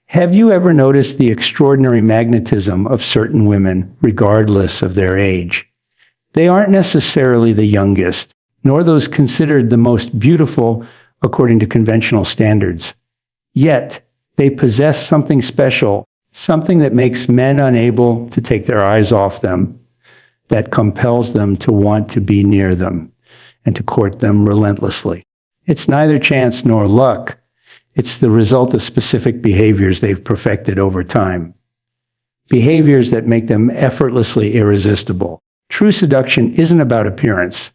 Have you ever noticed the extraordinary magnetism of certain women, regardless of their age? They aren't necessarily the youngest, nor those considered the most beautiful according to conventional standards. Yet, they possess something special, something that makes men unable to take their eyes off them, that compels them to want to be near them and to court them relentlessly. It's neither chance nor luck. It's the result of specific behaviors they've perfected over time. Behaviors that make them effortlessly irresistible. True seduction isn't about appearance.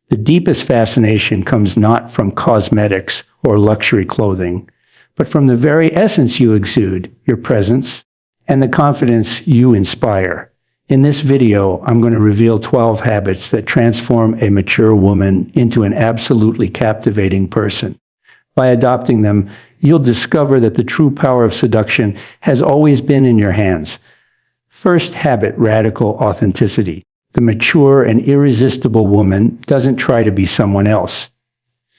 The deepest fascination comes not from cosmetics or luxury clothing, but from the very essence you exude, your presence, and the confidence you inspire. In this video, I'm going to reveal 12 habits that transform a mature woman into an absolutely captivating person. By adopting them, you'll discover that the true power of seduction has always been in your hands. First habit, radical authenticity. The mature and irresistible woman doesn't try to be someone else.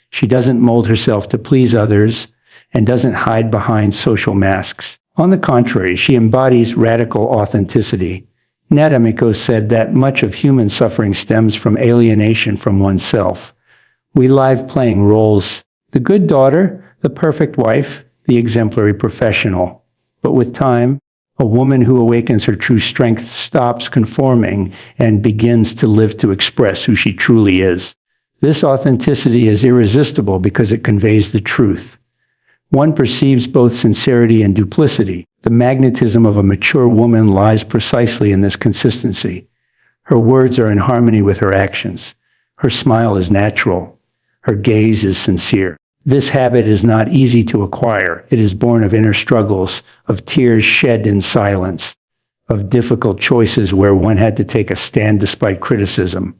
She doesn't mold herself to please others and doesn't hide behind social masks. On the contrary, she embodies radical authenticity. Nadamiko said that much of human suffering stems from alienation from oneself. We live playing roles: the good daughter, the perfect wife, the exemplary professional. But with time, a woman who awakens her true strength stops conforming and begins to live to express who she truly is. This authenticity is irresistible because it conveys the truth. One perceives both sincerity and duplicity. The magnetism of a mature woman lies precisely in this consistency. Her words are in harmony with her actions. Her smile is natural. Her gaze is sincere. This habit is not easy to acquire. It is born of inner struggles, of tears shed in silence, of difficult choices where one had to take a stand despite criticism.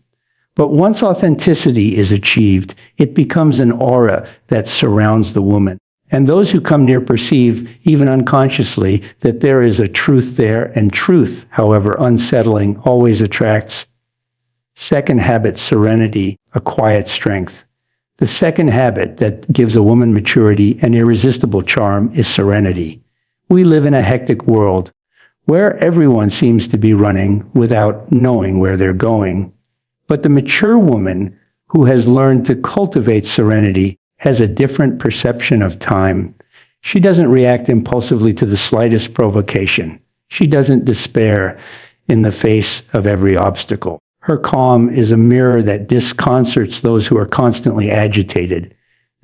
But once authenticity is achieved, it becomes an aura that surrounds the woman. And those who come near perceive, even unconsciously, that there is a truth there, and truth, however unsettling, always attracts. Second habit, serenity, a quiet strength. The second habit that gives a woman maturity and irresistible charm is serenity. We live in a hectic world where everyone seems to be running without knowing where they're going. But the mature woman who has learned to cultivate serenity has a different perception of time. She doesn't react impulsively to the slightest provocation. She doesn't despair in the face of every obstacle. Her calm is a mirror that disconcerts those who are constantly agitated.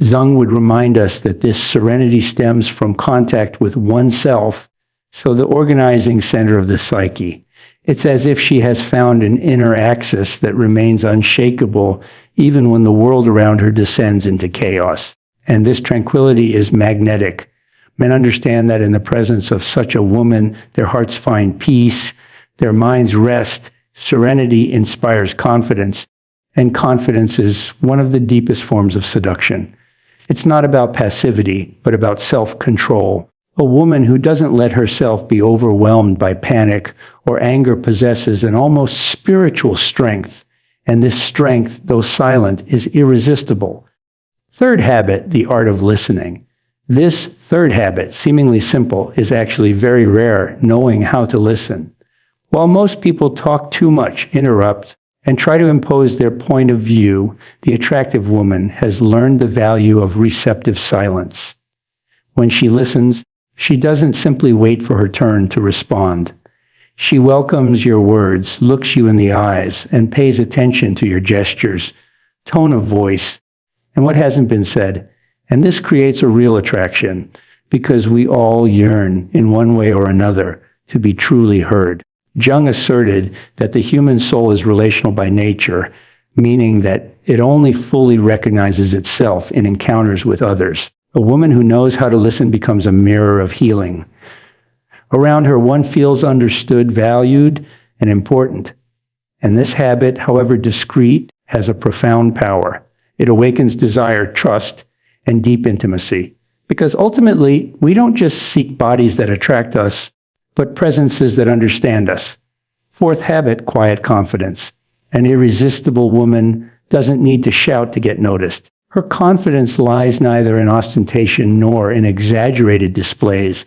Zhang would remind us that this serenity stems from contact with oneself, so the organizing center of the psyche. It's as if she has found an inner axis that remains unshakable even when the world around her descends into chaos. And this tranquility is magnetic. Men understand that in the presence of such a woman, their hearts find peace, their minds rest. Serenity inspires confidence, and confidence is one of the deepest forms of seduction. It's not about passivity, but about self-control. A woman who doesn't let herself be overwhelmed by panic or anger possesses an almost spiritual strength, and this strength, though silent, is irresistible. Third habit, the art of listening. This third habit, seemingly simple, is actually very rare, knowing how to listen. While most people talk too much, interrupt, and try to impose their point of view, the attractive woman has learned the value of receptive silence. When she listens, she doesn't simply wait for her turn to respond. She welcomes your words, looks you in the eyes, and pays attention to your gestures, tone of voice, and what hasn't been said. And this creates a real attraction, because we all yearn, in one way or another, to be truly heard. Jung asserted that the human soul is relational by nature, meaning that it only fully recognizes itself in encounters with others. A woman who knows how to listen becomes a mirror of healing. Around her, one feels understood, valued, and important. And this habit, however discreet, has a profound power. It awakens desire, trust, and deep intimacy. Because ultimately, we don't just seek bodies that attract us, but presences that understand us. Fourth habit, quiet confidence. An irresistible woman doesn't need to shout to get noticed. Her confidence lies neither in ostentation nor in exaggerated displays.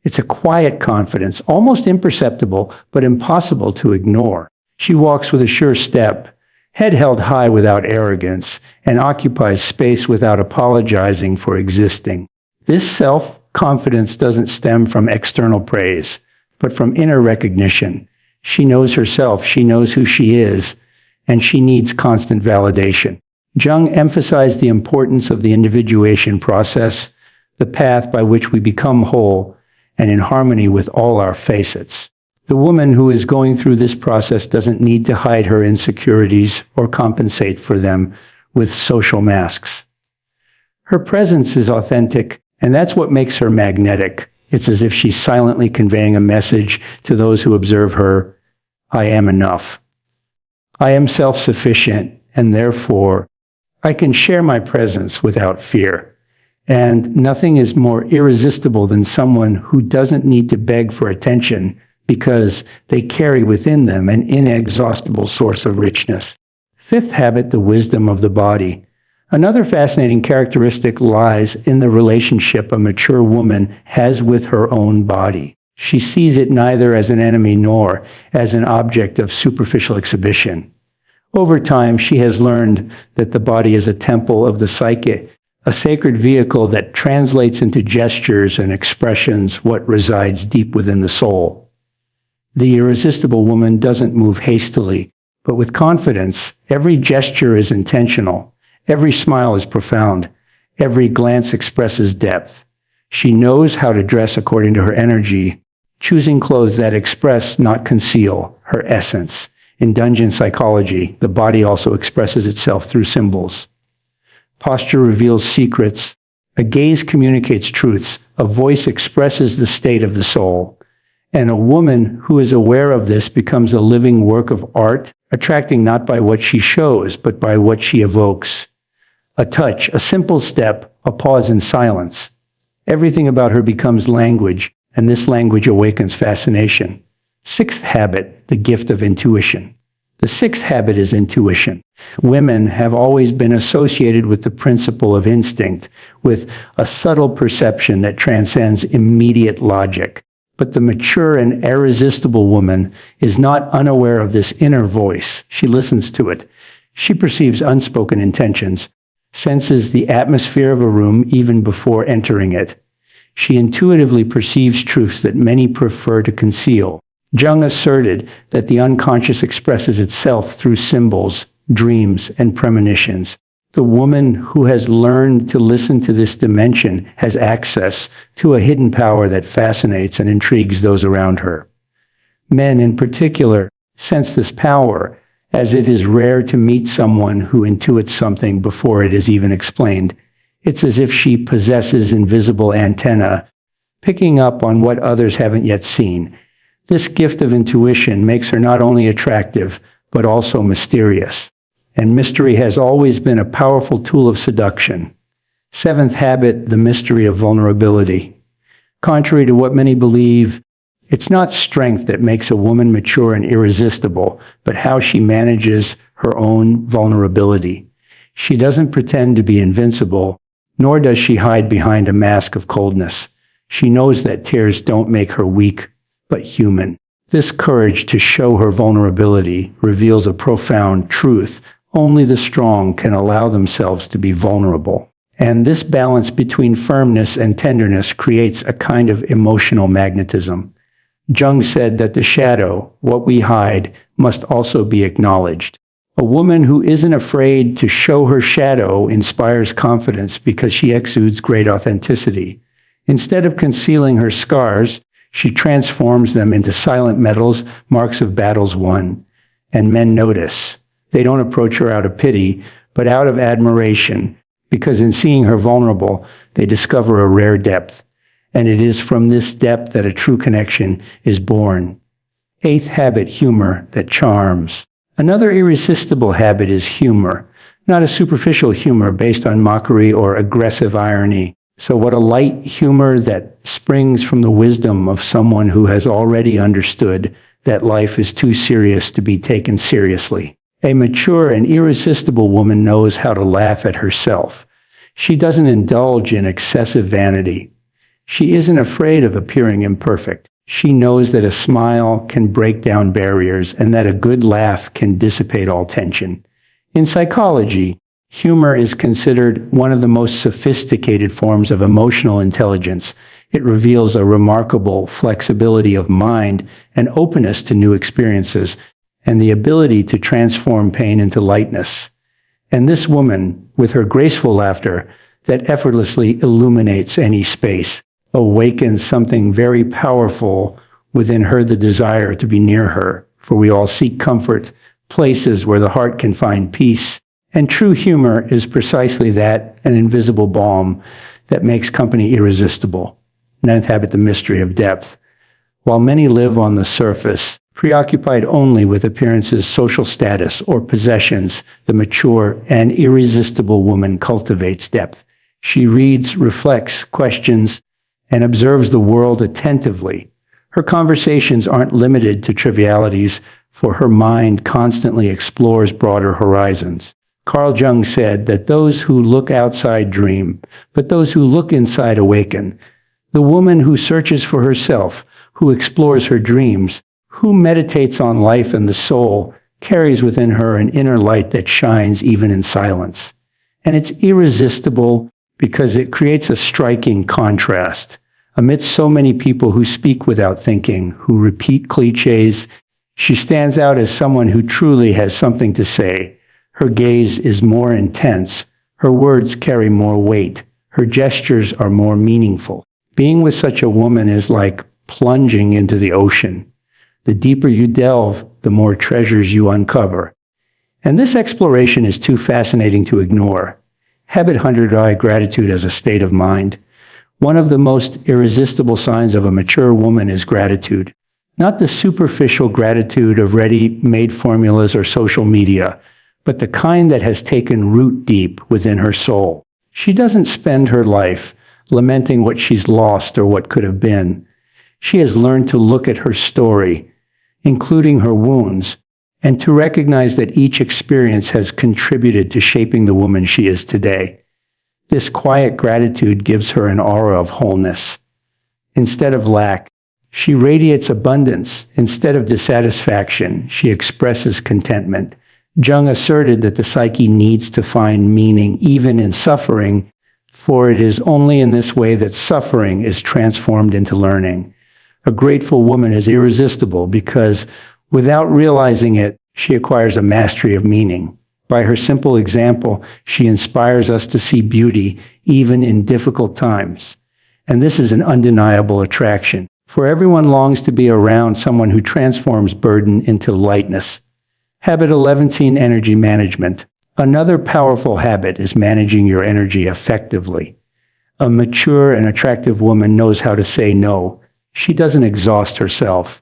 It's a quiet confidence, almost imperceptible, but impossible to ignore. She walks with a sure step, head held high without arrogance, and occupies space without apologizing for existing. This self-confidence doesn't stem from external praise, but from inner recognition. She knows herself, she knows who she is, and she needs constant validation. Jung emphasized the importance of the individuation process, the path by which we become whole and in harmony with all our facets. The woman who is going through this process doesn't need to hide her insecurities or compensate for them with social masks. Her presence is authentic, and that's what makes her magnetic. It's as if she's silently conveying a message to those who observe her: I am enough. I am self-sufficient, and therefore, I can share my presence without fear. And nothing is more irresistible than someone who doesn't need to beg for attention because they carry within them an inexhaustible source of richness. Fifth habit, the wisdom of the body. Another fascinating characteristic lies in the relationship a mature woman has with her own body. She sees it neither as an enemy nor as an object of superficial exhibition. Over time, she has learned that the body is a temple of the psyche, a sacred vehicle that translates into gestures and expressions what resides deep within the soul. The irresistible woman doesn't move hastily, but with confidence. Every gesture is intentional. Every smile is profound. Every glance expresses depth. She knows how to dress according to her energy, choosing clothes that express, not conceal, her essence. In Jungian psychology, the body also expresses itself through symbols. Posture reveals secrets. A gaze communicates truths. A voice expresses the state of the soul. And a woman who is aware of this becomes a living work of art, attracting not by what she shows, but by what she evokes. A touch, a simple step, a pause in silence. Everything about her becomes language, and this language awakens fascination. Sixth habit, the gift of intuition. The sixth habit is intuition. Women have always been associated with the principle of instinct, with a subtle perception that transcends immediate logic. But the mature and irresistible woman is not unaware of this inner voice. She listens to it. She perceives unspoken intentions, senses the atmosphere of a room even before entering it. She intuitively perceives truths that many prefer to conceal. Jung asserted that the unconscious expresses itself through symbols, dreams, and premonitions. The woman who has learned to listen to this dimension has access to a hidden power that fascinates and intrigues those around her. Men, in particular, sense this power, as it is rare to meet someone who intuits something before it is even explained. It's as if she possesses invisible antennae, picking up on what others haven't yet seen. This gift of intuition makes her not only attractive, but also mysterious. And mystery has always been a powerful tool of seduction. Seventh habit, the mystery of vulnerability. Contrary to what many believe, it's not strength that makes a woman mature and irresistible, but how she manages her own vulnerability. She doesn't pretend to be invincible, nor does she hide behind a mask of coldness. She knows that tears don't make her weak, but human. This courage to show her vulnerability reveals a profound truth. Only the strong can allow themselves to be vulnerable. And this balance between firmness and tenderness creates a kind of emotional magnetism. Jung said that the shadow, what we hide, must also be acknowledged. A woman who isn't afraid to show her shadow inspires confidence because she exudes great authenticity. Instead of concealing her scars, she transforms them into silent medals, marks of battles won. And men notice. They don't approach her out of pity, but out of admiration, because in seeing her vulnerable, they discover a rare depth. And it is from this depth that a true connection is born. Eighth habit, humor that charms. Another irresistible habit is humor, not a superficial humor based on mockery or aggressive irony. So what a light humor that springs from the wisdom of someone who has already understood that life is too serious to be taken seriously. A mature and irresistible woman knows how to laugh at herself. She doesn't indulge in excessive vanity. She isn't afraid of appearing imperfect. She knows that a smile can break down barriers and that a good laugh can dissipate all tension. In psychology, humor is considered one of the most sophisticated forms of emotional intelligence. It reveals a remarkable flexibility of mind and openness to new experiences, and the ability to transform pain into lightness. And this woman, with her graceful laughter that effortlessly illuminates any space, awakens something very powerful within her, the desire to be near her. For we all seek comfort, places where the heart can find peace. And true humor is precisely that, an invisible balm that makes company irresistible. Ninth habit, the mystery of depth. While many live on the surface, preoccupied only with appearances, social status, or possessions, the mature and irresistible woman cultivates depth. She reads, reflects, questions, and observes the world attentively. Her conversations aren't limited to trivialities, for her mind constantly explores broader horizons. Carl Jung said that those who look outside dream, but those who look inside awaken. The woman who searches for herself, who explores her dreams, who meditates on life and the soul, carries within her an inner light that shines even in silence. And it's irresistible because it creates a striking contrast. Amidst so many people who speak without thinking, who repeat cliches, she stands out as someone who truly has something to say. Her gaze is more intense. Her words carry more weight. Her gestures are more meaningful. Being with such a woman is like plunging into the ocean. The deeper you delve, the more treasures you uncover. And this exploration is too fascinating to ignore. Habit 100I, gratitude as a state of mind. One of the most irresistible signs of a mature woman is gratitude. Not the superficial gratitude of ready-made formulas or social media, but the kind that has taken root deep within her soul. She doesn't spend her life lamenting what she's lost or what could have been. She has learned to look at her story, including her wounds, and to recognize that each experience has contributed to shaping the woman she is today. This quiet gratitude gives her an aura of wholeness. Instead of lack, she radiates abundance. Instead of dissatisfaction, she expresses contentment. Jung asserted that the psyche needs to find meaning even in suffering, for it is only in this way that suffering is transformed into learning. A grateful woman is irresistible because, without realizing it, she acquires a mastery of meaning. By her simple example, she inspires us to see beauty even in difficult times. And this is an undeniable attraction, for everyone longs to be around someone who transforms burden into lightness. Habit 11, energy management. Another powerful habit is managing your energy effectively. A mature and attractive woman knows how to say no. She doesn't exhaust herself,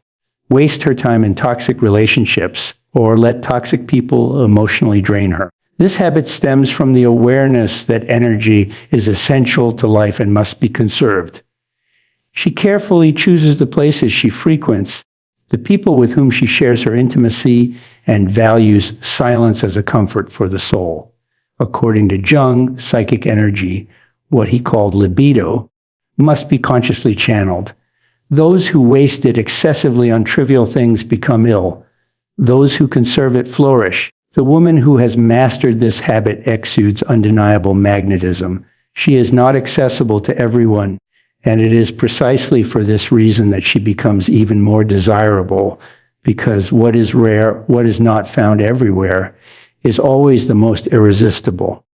waste her time in toxic relationships, or let toxic people emotionally drain her. This habit stems from the awareness that energy is essential to life and must be conserved. She carefully chooses the places she frequents, the people with whom she shares her intimacy, and values silence as a comfort for the soul. According to Jung, psychic energy, what he called libido, must be consciously channeled. Those who waste it excessively on trivial things become ill. Those who conserve it flourish. The woman who has mastered this habit exudes undeniable magnetism. She is not accessible to everyone, and it is precisely for this reason that she becomes even more desirable, because what is rare, what is not found everywhere, is always the most irresistible.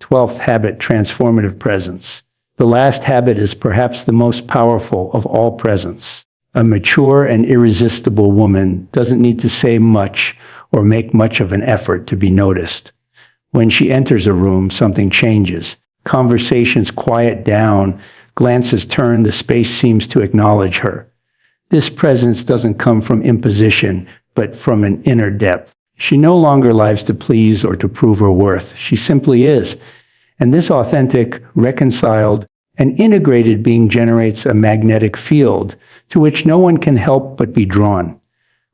12th habit, transformative presence. The last habit is perhaps the most powerful of all presence. A mature and irresistible woman doesn't need to say much or make much of an effort to be noticed. When she enters a room, something changes. Conversations quiet down, glances turn, the space seems to acknowledge her. This presence doesn't come from imposition, but from an inner depth. She no longer lives to please or to prove her worth. She simply is. And this authentic, reconciled, and integrated being generates a magnetic field to which no one can help but be drawn.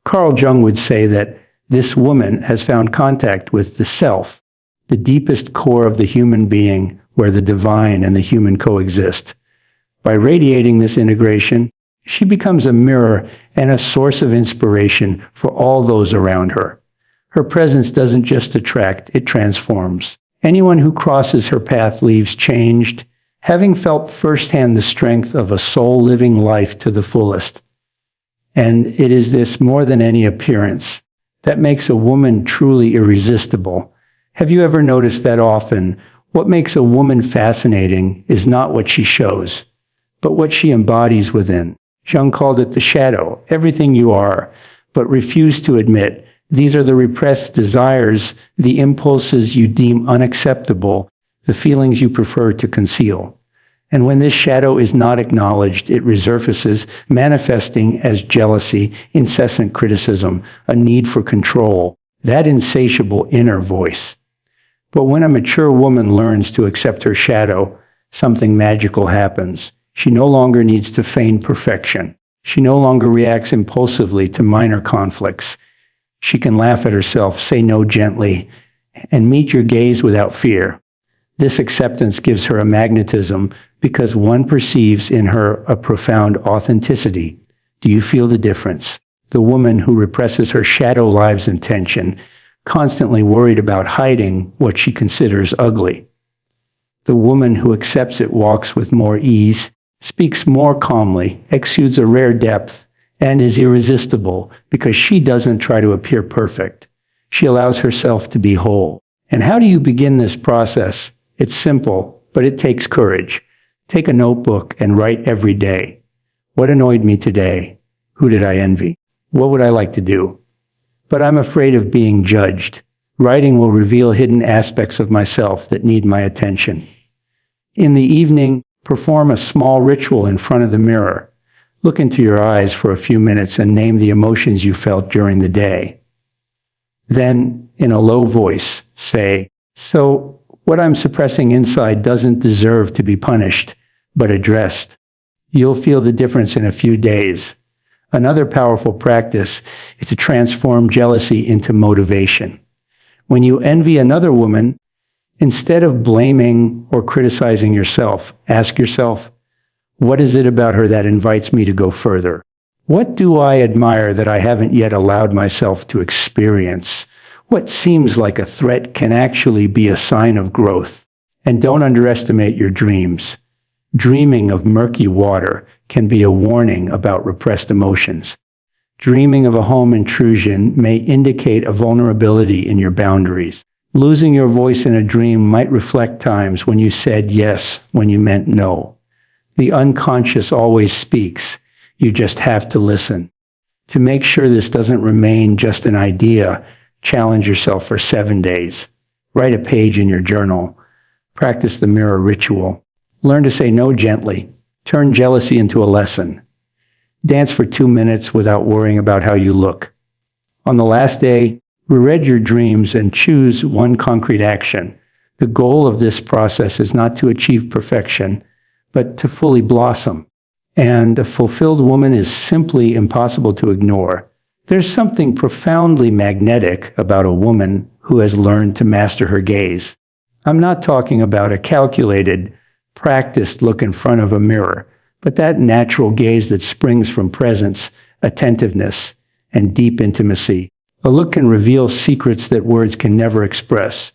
Carl Jung would say that this woman has found contact with the self, the deepest core of the human being, where the divine and the human coexist. By radiating this integration, she becomes a mirror and a source of inspiration for all those around her. Her presence doesn't just attract, it transforms. Anyone who crosses her path leaves changed, having felt firsthand the strength of a soul living life to the fullest. And it is this more than any appearance that makes a woman truly irresistible. Have you ever noticed that often? What makes a woman fascinating is not what she shows, but what she embodies within. Jung called it the shadow, everything you are, but refused to admit these are the repressed desires, the impulses you deem unacceptable, the feelings you prefer to conceal. And when this shadow is not acknowledged, it resurfaces, manifesting as jealousy, incessant criticism, a need for control, that insatiable inner voice. But when a mature woman learns to accept her shadow, something magical happens. She no longer needs to feign perfection. She no longer reacts impulsively to minor conflicts. She can laugh at herself, say no gently, and meet your gaze without fear. This acceptance gives her a magnetism because one perceives in her a profound authenticity. Do you feel the difference? The woman who represses her shadow lives in tension, constantly worried about hiding what she considers ugly. The woman who accepts it walks with more ease, speaks more calmly, exudes a rare depth, and is irresistible because she doesn't try to appear perfect. She allows herself to be whole. And how do you begin this process? It's simple, but it takes courage. Take a notebook and write every day. What annoyed me today? Who did I envy? What would I like to do? But I'm afraid of being judged. Writing will reveal hidden aspects of myself that need my attention. In the evening, perform a small ritual in front of the mirror. Look into your eyes for a few minutes and name the emotions you felt during the day. Then, in a low voice, say, "So, what I'm suppressing inside doesn't deserve to be punished, but addressed." You'll feel the difference in a few days. Another powerful practice is to transform jealousy into motivation. When you envy another woman, instead of blaming or criticizing yourself, ask yourself, what is it about her that invites me to go further? What do I admire that I haven't yet allowed myself to experience? What seems like a threat can actually be a sign of growth. And don't underestimate your dreams. Dreaming of murky water can be a warning about repressed emotions. Dreaming of a home intrusion may indicate a vulnerability in your boundaries. Losing your voice in a dream might reflect times when you said yes when you meant no. The unconscious always speaks. You just have to listen. To make sure this doesn't remain just an idea, challenge yourself for 7 days. Write a page in your journal. Practice the mirror ritual. Learn to say no gently. Turn jealousy into a lesson. Dance for 2 minutes without worrying about how you look. On the last day, reread your dreams and choose one concrete action. The goal of this process is not to achieve perfection, but to fully blossom. And a fulfilled woman is simply impossible to ignore. There's something profoundly magnetic about a woman who has learned to master her gaze. I'm not talking about a calculated, practiced look in front of a mirror, but that natural gaze that springs from presence, attentiveness, and deep intimacy. A look can reveal secrets that words can never express.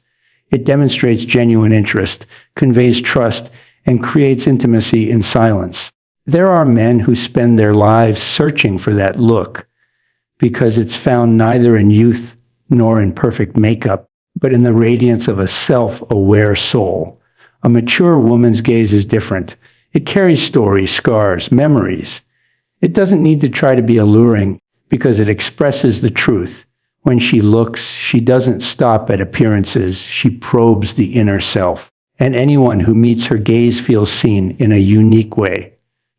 It demonstrates genuine interest, conveys trust, and creates intimacy in silence. There are men who spend their lives searching for that look because it's found neither in youth nor in perfect makeup, but in the radiance of a self-aware soul. A mature woman's gaze is different. It carries stories, scars, memories. It doesn't need to try to be alluring because it expresses the truth. When she looks, she doesn't stop at appearances. She probes the inner self. And anyone who meets her gaze feels seen in a unique way.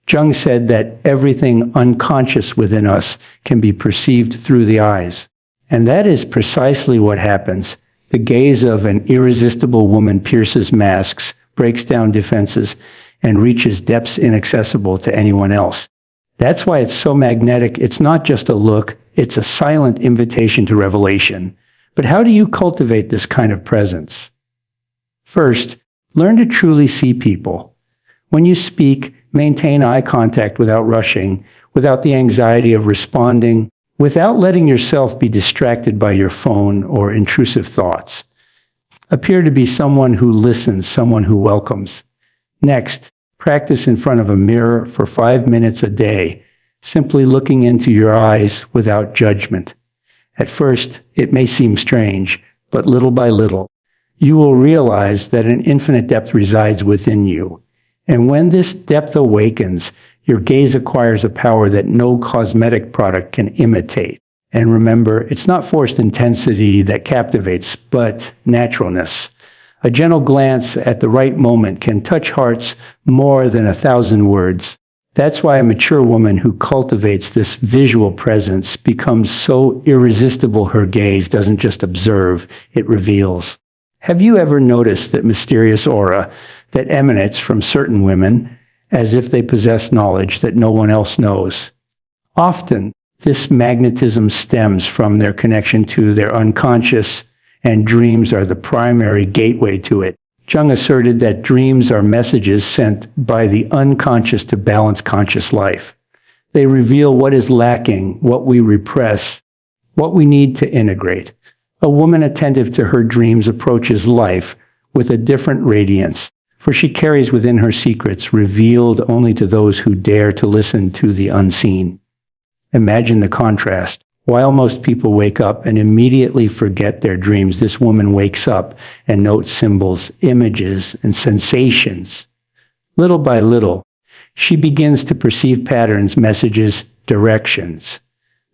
Jung said that everything unconscious within us can be perceived through the eyes. And that is precisely what happens. The gaze of an irresistible woman pierces masks, breaks down defenses, and reaches depths inaccessible to anyone else. That's why it's so magnetic. It's not just a look, it's a silent invitation to revelation. But how do you cultivate this kind of presence? First, learn to truly see people. When you speak, Maintain eye contact without rushing, without the anxiety of responding, without letting yourself be distracted by your phone or intrusive thoughts. Appear to be someone who listens, someone who welcomes. Next, practice in front of a mirror for 5 minutes a day, simply looking into your eyes without judgment. At first, it may seem strange, but little by little, you will realize that an infinite depth resides within you. And when this depth awakens, your gaze acquires a power that no cosmetic product can imitate. And remember, it's not forced intensity that captivates, but naturalness. A gentle glance at the right moment can touch hearts more than 1,000 words. That's why a mature woman who cultivates this visual presence becomes so irresistible her gaze doesn't just observe, it reveals. Have you ever noticed that mysterious aura that emanates from certain women as if they possess knowledge that no one else knows? Often, this magnetism stems from their connection to their unconscious, and dreams are the primary gateway to it. Jung asserted that dreams are messages sent by the unconscious to balance conscious life. They reveal what is lacking, what we repress, what we need to integrate. A woman attentive to her dreams approaches life with a different radiance, for she carries within her secrets revealed only to those who dare to listen to the unseen. Imagine the contrast. While most people wake up and immediately forget their dreams, this woman wakes up and notes symbols, images, and sensations. Little by little, she begins to perceive patterns, messages, directions.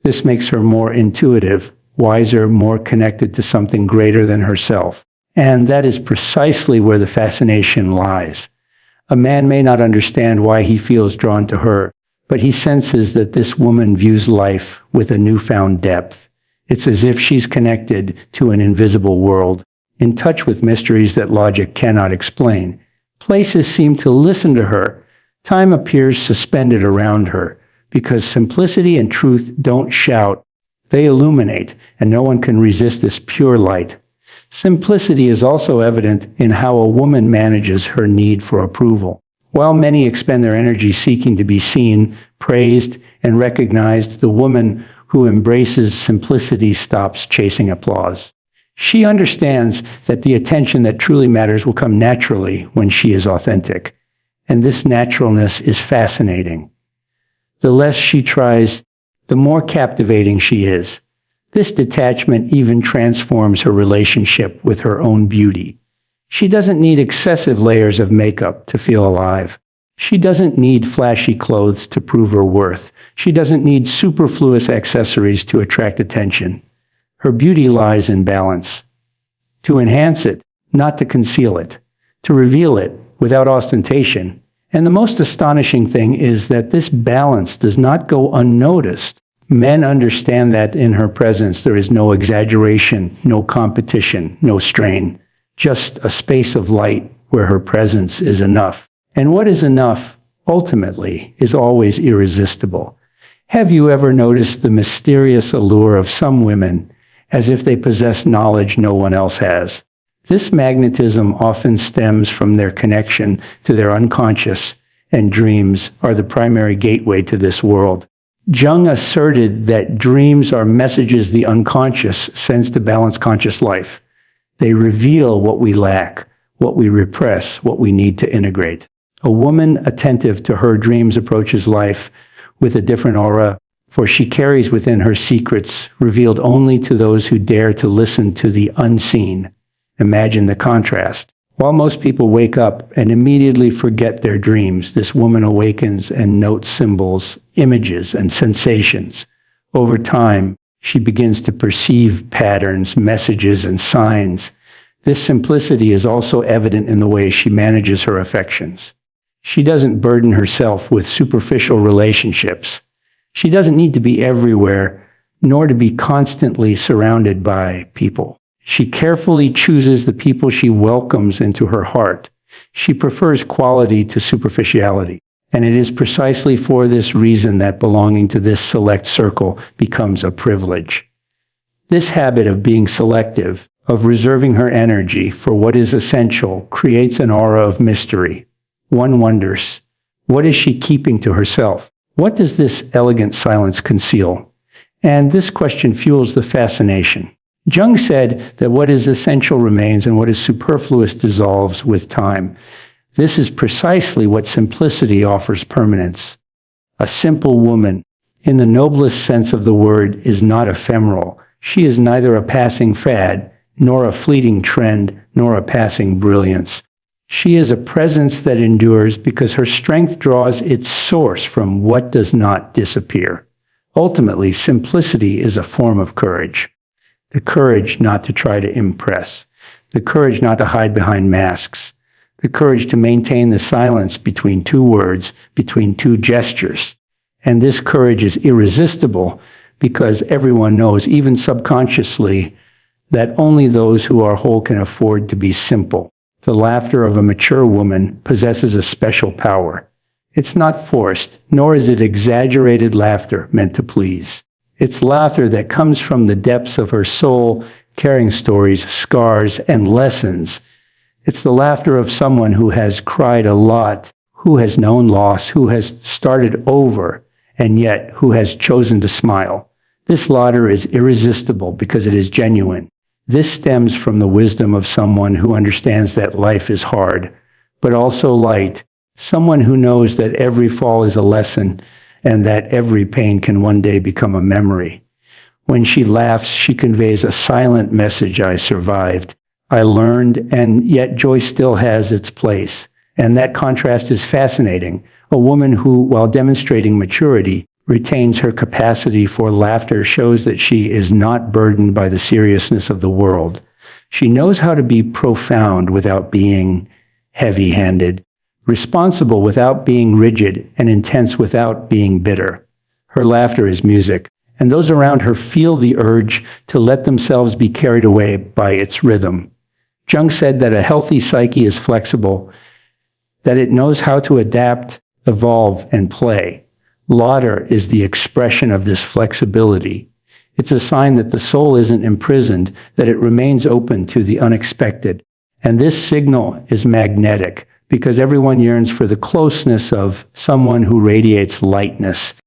This makes her more intuitive, wiser, more connected to something greater than herself. And that is precisely where the fascination lies. A man may not understand why he feels drawn to her, but he senses that this woman views life with a newfound depth. It's as if she's connected to an invisible world, in touch with mysteries that logic cannot explain. Places seem to listen to her. Time appears suspended around her, because simplicity and truth don't shout. They illuminate, and no one can resist this pure light. Simplicity is also evident in how a woman manages her need for approval. While many expend their energy seeking to be seen, praised, and recognized, the woman who embraces simplicity stops chasing applause. She understands that the attention that truly matters will come naturally when she is authentic. And this naturalness is fascinating. The less she tries, the more captivating she is. This detachment even transforms her relationship with her own beauty. She doesn't need excessive layers of makeup to feel alive. She doesn't need flashy clothes to prove her worth. She doesn't need superfluous accessories to attract attention. Her beauty lies in balance. To enhance it, not to conceal it. To reveal it without ostentation. And the most astonishing thing is that this balance does not go unnoticed. Men understand that in her presence there is no exaggeration, no competition, no strain. Just a space of light where her presence is enough. And what is enough, ultimately, is always irresistible. Have you ever noticed the mysterious allure of some women, as if they possess knowledge no one else has? This magnetism often stems from their connection to their unconscious, and dreams are the primary gateway to this world. Jung asserted that dreams are messages the unconscious sends to balance conscious life. They reveal what we lack, what we repress, what we need to integrate. A woman attentive to her dreams approaches life with a different aura, for she carries within her secrets revealed only to those who dare to listen to the unseen. Imagine the contrast. While most people wake up and immediately forget their dreams, this woman awakens and notes symbols, images, and sensations. Over time, she begins to perceive patterns, messages, and signs. This simplicity is also evident in the way she manages her affections. She doesn't burden herself with superficial relationships. She doesn't need to be everywhere, nor to be constantly surrounded by people. She carefully chooses the people she welcomes into her heart. She prefers quality to superficiality. And it is precisely for this reason that belonging to this select circle becomes a privilege. This habit of being selective, of reserving her energy for what is essential, creates an aura of mystery. One wonders, What is she keeping to herself? What does this elegant silence conceal? And this question fuels the fascination. Jung said that what is essential remains and what is superfluous dissolves with time. This is precisely what simplicity offers permanence. A simple woman, in the noblest sense of the word, is not ephemeral. She is neither a passing fad, nor a fleeting trend, nor a passing brilliance. She is a presence that endures because her strength draws its source from what does not disappear. Ultimately, simplicity is a form of courage. The courage not to try to impress. The courage not to hide behind masks. The courage to maintain the silence between two words, between two gestures. And this courage is irresistible because everyone knows, even subconsciously, that only those who are whole can afford to be simple. The laughter of a mature woman possesses a special power. It's not forced, nor is it exaggerated laughter meant to please. It's laughter that comes from the depths of her soul, carrying stories, scars, and lessons. It's the laughter of someone who has cried a lot, who has known loss, who has started over, and yet who has chosen to smile. This laughter is irresistible because it is genuine. This stems from the wisdom of someone who understands that life is hard, but also light. Someone who knows that every fall is a lesson and that every pain can one day become a memory. When she laughs, she conveys a silent message: I survived, I learned, and yet joy still has its place. And that contrast is fascinating. A woman who, while demonstrating maturity, retains her capacity for laughter shows that she is not burdened by the seriousness of the world. She knows how to be profound without being heavy-handed, responsible without being rigid, and intense without being bitter. Her laughter is music, and those around her feel the urge to let themselves be carried away by its rhythm. Jung said that a healthy psyche is flexible, that it knows how to adapt, evolve, and play. Laughter is the expression of this flexibility. It's a sign that the soul isn't imprisoned, that it remains open to the unexpected. And this signal is magnetic because everyone yearns for the closeness of someone who radiates lightness